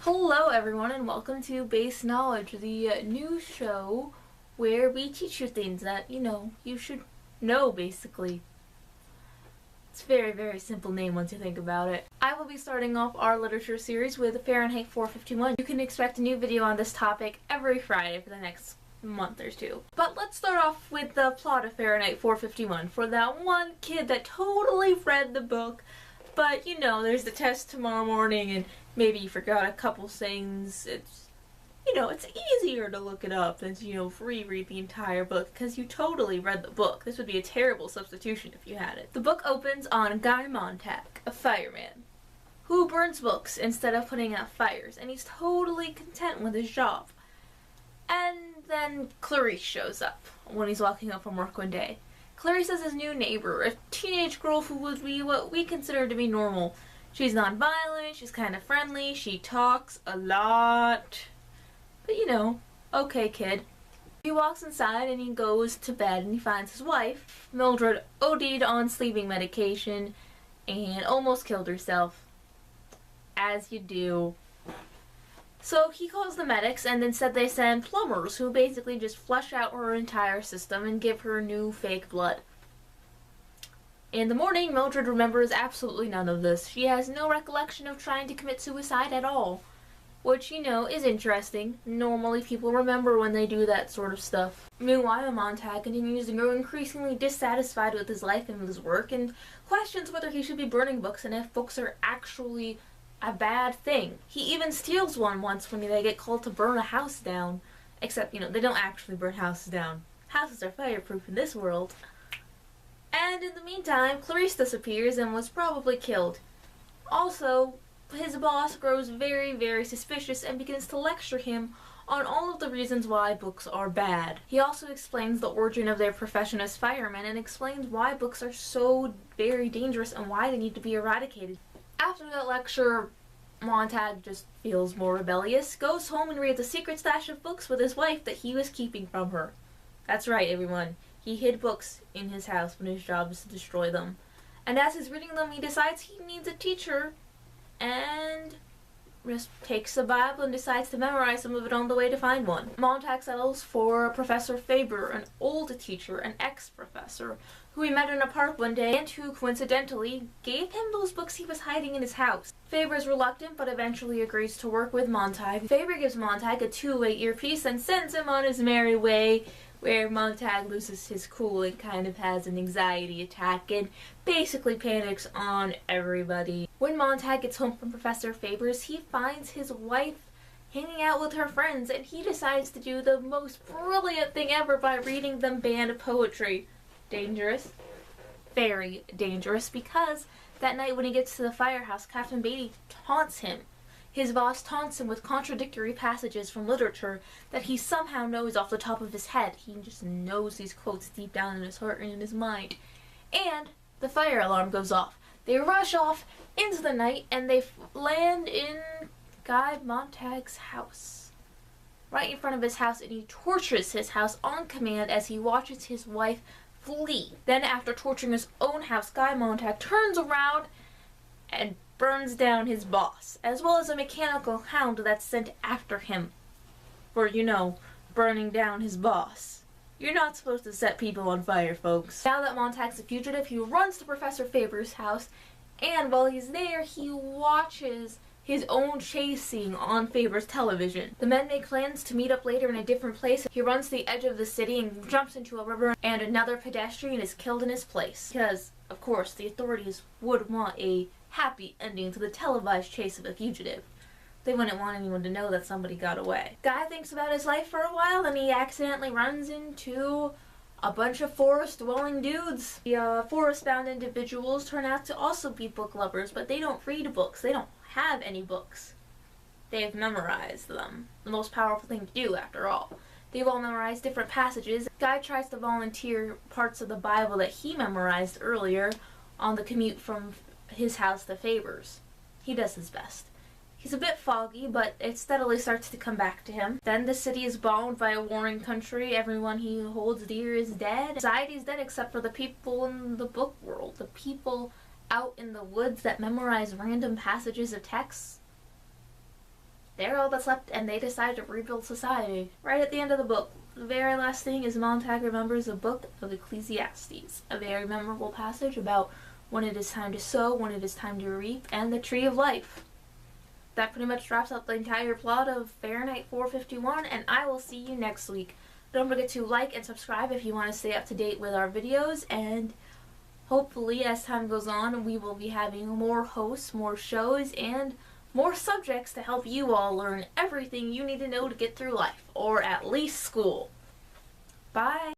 Hello everyone and welcome to Base Knowledge, the new show where we teach you things that, you should know basically. It's a very, very simple name once you think about it. I will be starting off our literature series with Fahrenheit 451. You can expect a new video on this topic every Friday for the next month or two. But let's start off with the plot of Fahrenheit 451 for that one kid that totally read the book, but there's the test tomorrow morning and maybe you forgot a couple things. It's easier to look it up than to, reread the entire book because you totally read the book. This would be a terrible substitution if you had it. The book opens on Guy Montag, a fireman, who burns books instead of putting out fires, and he's totally content with his job. And then Clarice shows up when he's walking home from work one day. Clarice is his new neighbor, a teenage girl who would be what we consider to be normal. She's non-violent, she's kind of friendly, she talks a lot. But okay kid. He walks inside and he goes to bed and he finds his wife, Mildred, OD'd on sleeping medication and almost killed herself. As you do. So he calls the medics and then said they send plumbers who basically just flush out her entire system and give her new fake blood. In the morning, Mildred remembers absolutely none of this. She has no recollection of trying to commit suicide at all. Which, is interesting. Normally people remember when they do that sort of stuff. Meanwhile, Montag continues to grow increasingly dissatisfied with his life and with his work and questions whether he should be burning books and if books are actually a bad thing. He even steals one once when they get called to burn a house down. Except, they don't actually burn houses down. Houses are fireproof in this world. And in the meantime, Clarice disappears and was probably killed. Also, his boss grows very, very suspicious and begins to lecture him on all of the reasons why books are bad. He also explains the origin of their profession as firemen and explains why books are so very dangerous and why they need to be eradicated. After that lecture, Montag just feels more rebellious, goes home and reads a secret stash of books with his wife that he was keeping from her. That's right, everyone. He hid books in his house when his job is to destroy them. And as he's reading them, he decides he needs a teacher and just takes the Bible and decides to memorize some of it on the way to find one. Montag settles for Professor Faber, an old teacher, an ex-professor, who he met in a park one day and who, coincidentally, gave him those books he was hiding in his house. Faber is reluctant but eventually agrees to work with Montag. Faber gives Montag a two-way earpiece and sends him on his merry way, where Montag loses his cool and kind of has an anxiety attack and basically panics on everybody. When Montag gets home from Professor Faber's, he finds his wife hanging out with her friends and he decides to do the most brilliant thing ever by reading them banned poetry. Dangerous. Very dangerous, because that night when he gets to the firehouse, Captain Beatty taunts him. His boss taunts him with contradictory passages from literature that he somehow knows off the top of his head. He just knows these quotes deep down in his heart and in his mind. And the fire alarm goes off. They rush off into the night and they land in Guy Montag's house. Right in front of his house, and he tortures his house on command as he watches his wife flee. Then after torturing his own house, Guy Montag turns around and burns down his boss, as well as a mechanical hound that's sent after him for, burning down his boss. You're not supposed to set people on fire, folks. Now that Montag's a fugitive, he runs to Professor Faber's house, and while he's there, he watches his own chase scene on Faber's television. The men make plans to meet up later in a different place. He runs to the edge of the city and jumps into a river, and another pedestrian is killed in his place. Because, of course, the authorities would want a happy ending to the televised chase of a fugitive. They wouldn't want anyone to know that somebody got away. Guy thinks about his life for a while, then he accidentally runs into a bunch of forest-dwelling dudes. The forest-bound individuals turn out to also be book lovers, but they don't read books. They don't have any books. They've memorized them. The most powerful thing to do, after all. They've all memorized different passages. Guy tries to volunteer parts of the Bible that he memorized earlier on the commute from his house to Faber's. He does his best. He's a bit foggy, but it steadily starts to come back to him. Then the city is bombed by a warring country. Everyone he holds dear is dead. Society is dead except for the people in the book world. The people out in the woods that memorize random passages of text. they're all that's left, and they decide to rebuild society. Right at the end of the book, the very last thing is Montag remembers the book of Ecclesiastes, a very memorable passage about when it is time to sow, when it is time to reap, and the tree of life. That pretty much wraps up the entire plot of Fahrenheit 451, and I will see you next week. Don't forget to like and subscribe if you want to stay up to date with our videos, and hopefully as time goes on we will be having more hosts, more shows, and more subjects to help you all learn everything you need to know to get through life, or at least school. Bye!